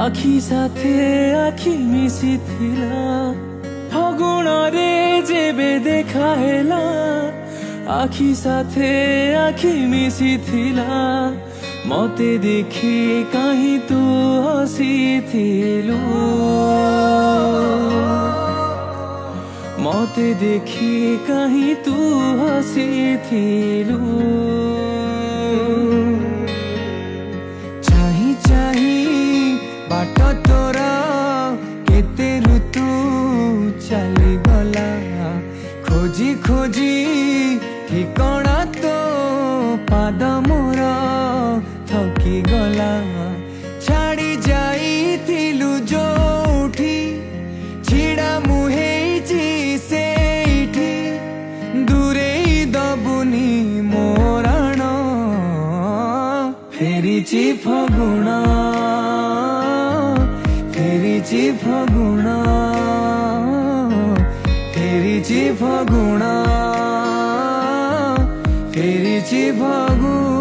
आखि साथे आखि मिशिथिला फागुण रे जेबे देखा हेला आखि साथे आखि मिशिथिला मते देखि कहीं तू हसीथिलु मते देखि कहीं तू हसीथिलु चाही चाही बाट तोरा केते ऋतु चली गला खोजी खोजी ठिकଣା तो पाद मोर थकी गला छाड़ी जाइथिलु जोठी छिड़ा मुहेइछि सेठी दूरेई दबुनी मोराण फेरिछि फगुण फेरिछि फगुण फेरिछि फगुण फेरिछि फगुण